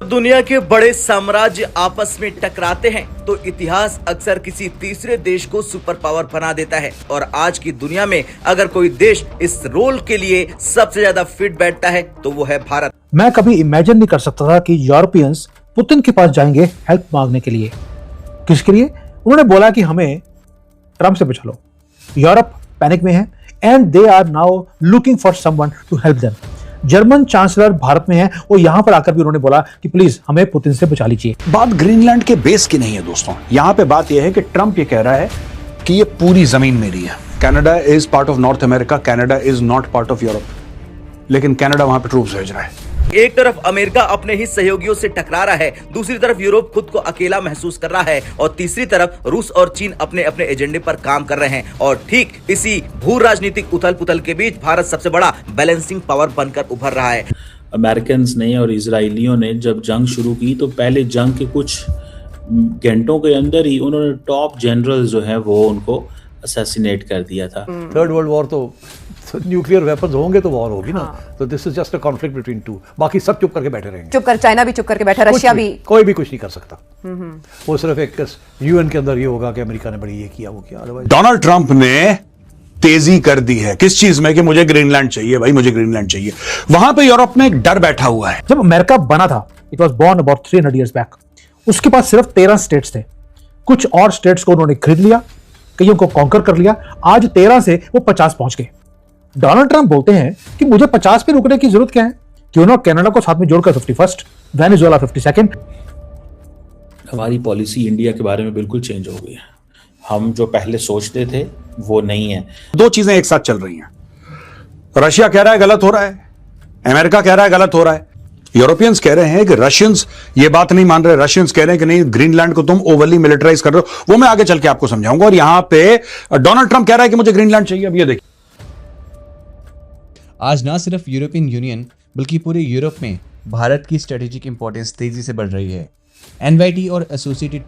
जब दुनिया के बड़े साम्राज्य आपस में टकराते हैं तो इतिहास अक्सर किसी तीसरे देश को सुपर पावर बना देता है। और आज की दुनिया में अगर कोई देश इस रोल के लिए सबसे ज्यादा फिट बैठता है तो वो है भारत। मैं कभी इमेजिन नहीं कर सकता था कि यूरोपियंस पुतिन के पास जाएंगे हेल्प मांगने के लिए। किसके लिए? उन्होंने बोला कि हमें ट्रंप से बचा लो। यूरोप पैनिक में है and they are now looking for someone to help them. German chancellor Bharat में है और यहां पर आकर भी उन्होंने बोला कि प्लीज हमें पुतिन से बचा लीजिए। बात ग्रीनलैंड के बेस की नहीं है दोस्तों, यहां पे बात यह है कि ट्रंप ये कह रहा है कि ये पूरी जमीन मेरी है। Canada is part of north America, Canada is not part of Europe, लेकिन कनाडा वहां पे ट्रूप्स भेज रहा है। एक तरफ अमेरिका अपने ही सहयोगियों से टकरा रहा है, दूसरी तरफ यूरोप खुद को अकेला महसूस कर रहा है और तीसरी तरफ रूस और चीन अपने अपने एजेंडे पर काम कर रहे हैं। और ठीक इसी भू राजनीतिक उथल पुथल के बीच भारत सबसे बड़ा बैलेंसिंग पावर बनकर उभर रहा है। अमेरिकन ने और इजरायलियों ने जब जंग शुरू की तो पहले जंग के कुछ घंटों के अंदर ही उन्होंने टॉप जनरल जो है वो उनको असैसिनेट कर दिया था। थर्ड वर्ल्ड वॉर तो न्यूक्लियर वेपन्स होंगे तो वॉर होगी ना। तो this is just a conflict between two. बाकी सब चुप करके बैठे रहेंगे। चुप कर, चाइना भी चुप करके बैठा, रशिया भी, कोई भी कुछ नहीं कर सकता। वो सिर्फ एक यूएन के अंदर ये होगा कि अमेरिका ने बड़ी ये किया वो किया। डोनाल्ड ट्रंप ने तेजी कर दी है किस चीज में कि मुझे ग्रीनलैंड चाहिए, भाई मुझे ग्रीनलैंड चाहिए। वहां पे यूरोप में एक डर बैठा हुआ है। जब अमेरिका बना था, it was born about 300 years back, उसके पास सिर्फ 13 स्टेट्स थे। कुछ और स्टेट्स को उन्होंने खरीद लिया, कईयों को कॉन्कर कर लिया। आज 13 से वो 50 पहुंच गए। डोनाल्ड ट्रंप बोलते हैं कि मुझे 50 पे रुकने की जरूरत क्या है, क्यों ना कनाडा को साथ में जोड़कर 51st, वेनेजुएला 52nd। हमारी पॉलिसी इंडिया के बारे में बिल्कुल चेंज हो गई है। हम जो पहले सोचते थे वो नहीं है। दो चीजें एक साथ चल रही हैं। रशिया कह रहा है गलत हो रहा है, अमेरिका कह रहा है गलत हो रहा है। यूरोपियंस कह रहे हैं कि रशियंस ये बात नहीं मान रहे। रशियंस कह रहे हैं कि नहीं, ग्रीनलैंड को तुम ओवरली मिलिटराइज कर रहे हो। वो मैं आगे चल के आपको समझाऊंगा। और यहां पे डोनाल्ड ट्रंप कह रहा है कि मुझे ग्रीनलैंड चाहिए। अब ये देखिए, आज ना सिर्फ यूरोपियन यूनियन बल्कि पूरे यूरोप में भारत की स्ट्रेटेजिक इंपॉर्टेंस तेजी से बढ़ रही है। एनवाईटी और एसोसिएटेड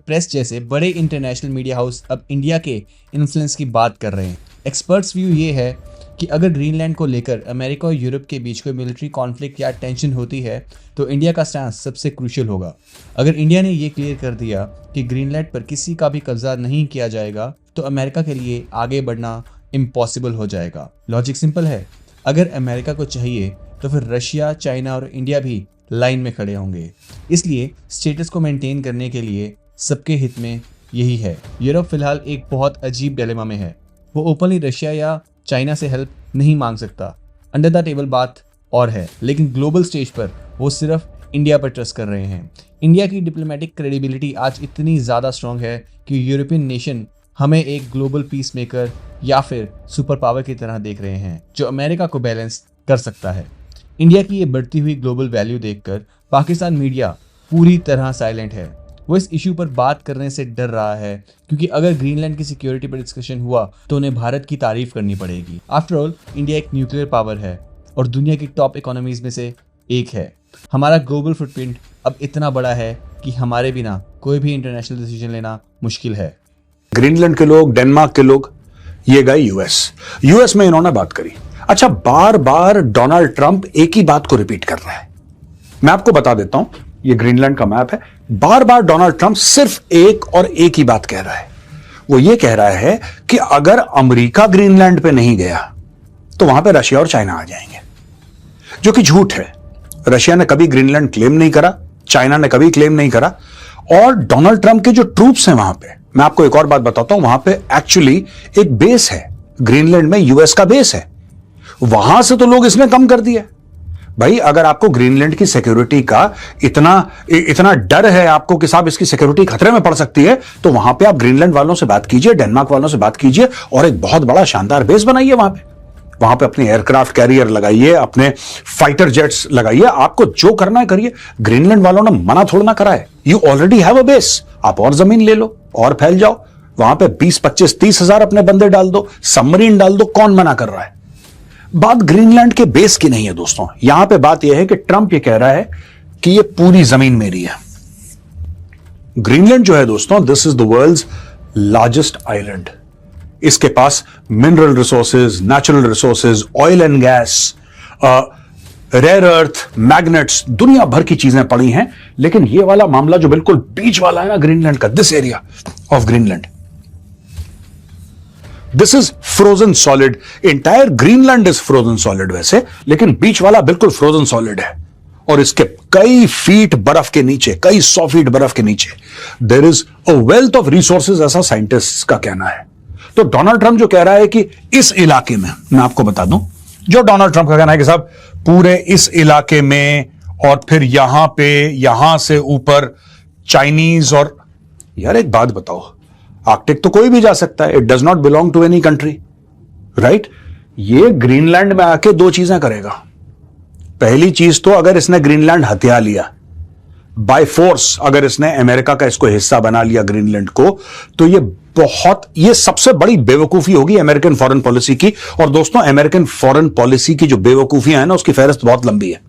प्रेस जैसे बड़े इंटरनेशनल मीडिया हाउस अब इंडिया के इन्फ्लुएंस की बात कर रहे हैं। एक्सपर्ट्स व्यू ये है कि अगर ग्रीनलैंड को लेकर अमेरिका और यूरोप के बीच कोई मिलिट्री कॉन्फ्लिक्ट या टेंशन होती है तो इंडिया का स्टैंस सबसे क्रूशियल होगा। अगर इंडिया ने ये क्लियर कर दिया कि ग्रीनलैंड पर किसी का भी कब्जा नहीं किया जाएगा तो अमेरिका के लिए आगे बढ़ना इम्पॉसिबल हो जाएगा। लॉजिक सिंपल है, अगर अमेरिका को चाहिए तो फिर रशिया, चाइना और इंडिया भी लाइन में खड़े होंगे। इसलिए स्टेटस को मेंटेन करने के लिए सबके हित में यही है। यूरोप फिलहाल एक बहुत अजीब डिलेमा में है। वो ओपनली रशिया या चाइना से हेल्प नहीं मांग सकता, अंडर द टेबल बात और है, लेकिन ग्लोबल स्टेज पर वो सिर्फ इंडिया पर ट्रस्ट कर रहे हैं। इंडिया की डिप्लोमेटिक क्रेडिबिलिटी आज इतनी ज़्यादा स्ट्रॉन्ग है कि यूरोपियन नेशन हमें एक ग्लोबल पीस मेकर या फिर सुपर पावर की तरह देख रहे हैं जो अमेरिका को बैलेंस कर सकता है। इंडिया की ये बढ़ती हुई ग्लोबल वैल्यू देखकर पाकिस्तान मीडिया पूरी तरह साइलेंट है। वो इस इशू पर बात करने से डर रहा है क्योंकि अगर ग्रीनलैंड की सिक्योरिटी पर डिस्कशन हुआ तो उन्हें भारत की तारीफ करनी पड़ेगी। आफ्टर ऑल इंडिया एक न्यूक्लियर पावर है और दुनिया की टॉप इकोनॉमीज में से एक है। हमारा ग्लोबल फुटप्रिंट अब इतना बड़ा है कि हमारे बिना कोई भी इंटरनेशनल डिसीजन लेना मुश्किल है। ग्रीनलैंड के लोग, डेनमार्क के लोग, ये गए यूएस में इन्होंने बात करी। अच्छा, बार बार डोनाल्ड ट्रंप एक ही बात को रिपीट कर रहा है। मैं आपको बता देता हूं, ये ग्रीनलैंड का मैप है। बार बार डोनाल्ड ट्रंप सिर्फ एक और एक ही बात कह रहा है। वो ये कह रहा है कि अगर अमेरिका ग्रीनलैंड पे नहीं गया तो वहां पे रशिया और चाइना आ जाएंगे, जो कि झूठ है। रशिया ने कभी ग्रीनलैंड क्लेम नहीं करा, चाइना ने कभी क्लेम नहीं करा। और डोनाल्ड ट्रंप के जो ट्रूप्स हैं वहां पे, मैं आपको एक और बात बताता हूं, वहां पे एक्चुअली एक बेस है। ग्रीनलैंड में यूएस का बेस है। वहां से तो लोग इसने कम कर दिया। भाई अगर आपको ग्रीनलैंड की सिक्योरिटी का इतना डर है आपको कि साहब इसकी सिक्योरिटी खतरे में पड़ सकती है, तो वहां पे आप ग्रीनलैंड वालों से बात कीजिए, डेनमार्क वालों से बात कीजिए और एक बहुत बड़ा शानदार बेस बनाइए वहां पे अपने एयरक्राफ्ट कैरियर लगाइए, अपने फाइटर जेट्स लगाइए, आपको जो करना है करिए। ग्रीनलैंड वालों ने मना थोड़ा ना करा है। You already have a base, आप और जमीन ले लो और फैल जाओ। वहां पे 20, 25, 30 हजार अपने बंदे डाल दो, सबमरीन डाल दो, कौन मना कर रहा है। बात ग्रीनलैंड के बेस की नहीं है दोस्तों, यहां पे बात यह है कि ट्रंप ये कह रहा है कि ये पूरी जमीन मेरी है। ग्रीनलैंड जो है दोस्तों, this is the world's largest island. इसके पास mineral resources, natural resources, oil and gas, rare earth, magnets, दुनिया भर की चीजें पड़ी हैं, लेकिन ये वाला मामला जो बिल्कुल बीच वाला है ना ग्रीनलैंड का, this area of Greenland, this is frozen solid. Entire Greenland is frozen solid वैसे, लेकिन बीच वाला बिल्कुल फ्रोजन सॉलिड है। और इसके कई फीट बर्फ के नीचे, कई 100 फीट बर्फ के नीचे there is a wealth of resources, ऐसा साइंटिस्ट का कहना है। तो डोनाल्ड ट्रंप जो कह रहा है कि इस इलाके में, मैं आपको बता दूं, जो डोनाल्ड ट्रंप का कहना है कि साहब पूरे इस इलाके में और फिर यहां पे, यहां से ऊपर चाइनीज, और यार एक बात बताओ, आर्कटिक तो कोई भी जा सकता है, it does not belong to any country, right? ये ग्रीनलैंड में आके दो चीजें करेगा। पहली चीज तो अगर इसने ग्रीनलैंड हथिया लिया बाय फोर्स, अगर इसने अमेरिका का इसको हिस्सा बना लिया ग्रीनलैंड को, तो ये सबसे बड़ी बेवकूफी होगी अमेरिकन फॉरेन पॉलिसी की। और दोस्तों, अमेरिकन फॉरेन पॉलिसी की जो बेवकूफियां हैं ना, उसकी फहरिस्त बहुत लंबी है,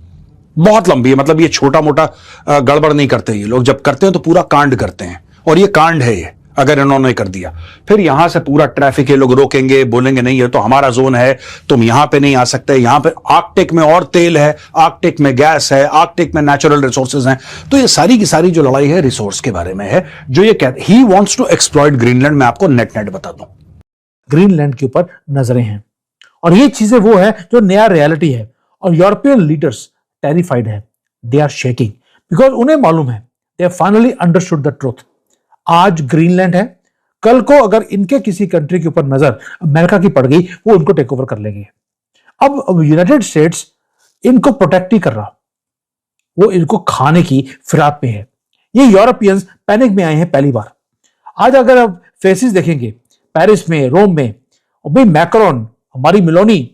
बहुत लंबी है। मतलब ये छोटा मोटा गड़बड़ नहीं करते ये लोग, जब करते हैं तो पूरा कांड करते हैं, और ये कांड है ये। अगर इन्होंने कर दिया, फिर यहां से पूरा ट्रैफिक ये लोग रोकेंगे, बोलेंगे नहीं ये तो हमारा जोन है, तुम यहां पे नहीं आ सकते। यहां पे आर्कटिक में और तेल है, आर्कटिक में गैस है, आर्कटिक में नेचुरल रिसोर्सेज हैं। तो ये सारी की सारी जो लड़ाई है रिसोर्स के बारे में है, जो ये कहते he wants to exploit Greenland. मैं आपको नेट बता दूं, ग्रीनलैंड के ऊपर नजरें हैं, और ये चीजें वो है जो नया रियलिटी है। और यूरोपियन लीडर्स टेरिफाइड है, दे आर शेकिंग, बिकॉज उन्हें मालूम है, they have finally understood the truth. आज ग्रीनलैंड है, कल को अगर इनके किसी कंट्री के ऊपर नजर अमेरिका की पड़ गई, वो इनको टेक ओवर कर लेंगे। अब यूनाइटेड स्टेट्स इनको प्रोटेक्ट नहीं कर रहा, वो इनको खाने की फिराक में है। ये यूरोपियंस पैनिक में आए हैं पहली बार। आज अगर आप फेसेस देखेंगे पेरिस में, रोम में, और भाई मैक्रोन, हमारी मिलोनी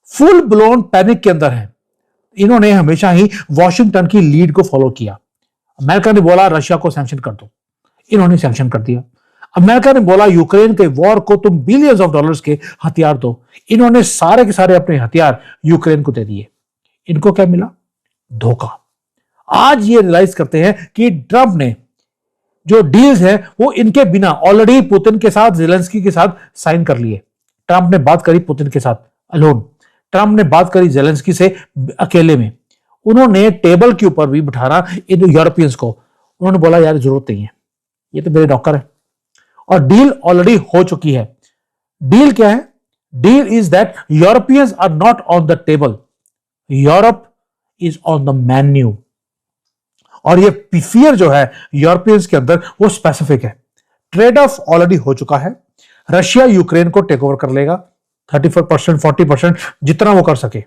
फुल ब्लोन पैनिक के अंदर है। इन्होंने हमेशा ही वॉशिंगटन की लीड को फॉलो किया। अमेरिका ने बोला रशिया को सैंक्शन कर दो, इन्होंने सैंक्शन कर दिया। अमेरिका ने बोला यूक्रेन के वॉर को तुम बिलियंस ऑफ डॉलर्स के हथियार दो, इन्होंने सारे के सारे अपने हथियार यूक्रेन को दे दिए। इनको क्या मिला? धोखा। आज ये रियलाइज करते हैं कि ट्रंप ने जो डील्स हैं वो इनके बिना ऑलरेडी पुतिन के साथ, जेलेंस्की के साथ साइन कर लिए। ट्रंप ने बात करी पुतिन के साथ अलोन, ट्रंप ने बात करी जेलेंस्की से अकेले में। उन्होंने टेबल के ऊपर भी बिठाना इन यूरोपियंस को, उन्होंने बोला यार जरूरत नहीं है, ये तो मेरे नौकर है। और डील ऑलरेडी हो चुकी है। डील क्या है? Deal is that Europeans are not on the table, Europe is on the menu. और ये फियर जो है यूरोपियंस के अंदर वो स्पेसिफिक है। ट्रेड ऑफ ऑलरेडी हो चुका है। रशिया यूक्रेन को टेक ओवर कर लेगा 35%, 40%, जितना वो कर सके।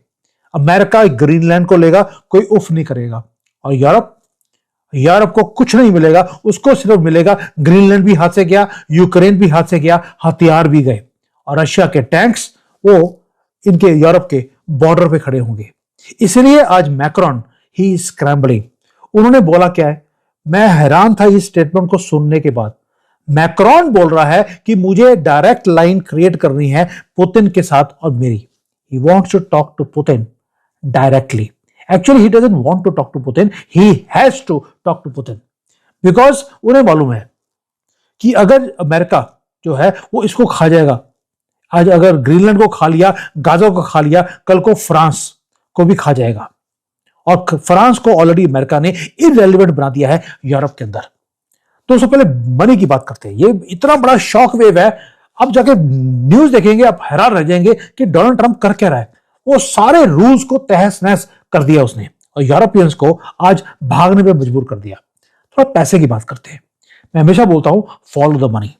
अमेरिका ग्रीनलैंड को लेगा, कोई उफ नहीं करेगा। और यूरोप को कुछ नहीं मिलेगा, उसको सिर्फ मिलेगा ग्रीनलैंड भी हाथ से गया, यूक्रेन भी हाथ से गया, हथियार भी गए। और रशिया के टैंक्स वो इनके यूरोप के बॉर्डर पे खड़े होंगे। इसलिए आज मैक्रोन ही स्क्रैम्बलिंग। उन्होंने बोला क्या है? मैं हैरान था इस स्टेटमेंट को सुनने के बाद। मैक्रोन बोल रहा है कि मुझे डायरेक्ट लाइन क्रिएट करनी है पुतिन के साथ और मेरी। He wants to talk to Putin directly. Actually, he doesn't want to talk to Putin. He has to talk to Putin because उन्हें मालूम है कि अगर अमेरिका जो है वो इसको खा जाएगा, आज अगर ग्रीनलैंड को खा लिया, गाजा को खा लिया, कल को फ्रांस को भी खा जाएगा। और फ्रांस को ऑलरेडी अमेरिका ने इररेलेवेंट बना दिया है यूरोप के अंदर। तो उससे पहले मनी की बात करते हैं। ये इतना बड़ा शॉक वेव है, अब जाके न्यूज देखेंगे आप हैरान रह जाएंगे कि डोनाल्ड ट्रंप कर क्या रहा है। वो सारे रूल्स को तहस नहस कर दिया उसने, और यूरोपियंस को आज भागने पे मजबूर कर दिया। थोड़ा पैसे की बात करते हैं। मैं हमेशा बोलता हूं फॉलो द मनी।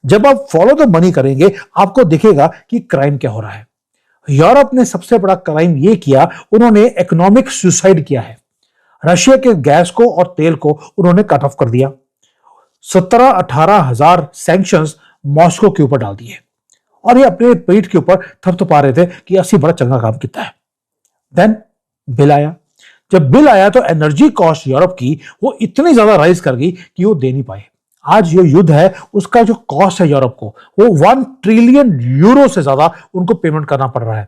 जब आप फॉलो द मनी करेंगे आपको दिखेगा कि क्राइम क्या हो रहा है। यूरोप ने सबसे बड़ा क्राइम ये किया, उन्होंने इकोनॉमिक सुसाइड किया है। रशिया के गैस को और तेल को उन्होंने कट ऑफ कर दिया। 17-18 हजार सैंक्शंस मॉस्को के ऊपर डाल दिए, और ये अपने पेट के ऊपर थपथपा रहे थे कि असली बड़ा चंगा काम किया है। देन बिल आया। जब बिल आया तो एनर्जी कॉस्ट यूरोप की वो इतनी ज्यादा राइज कर गई कि वो दे नहीं पाए। आज ये युद्ध है, उसका जो कॉस्ट है यूरोप को, वो 1 ट्रिलियन यूरो से ज्यादा उनको पेमेंट करना पड़ रहा है।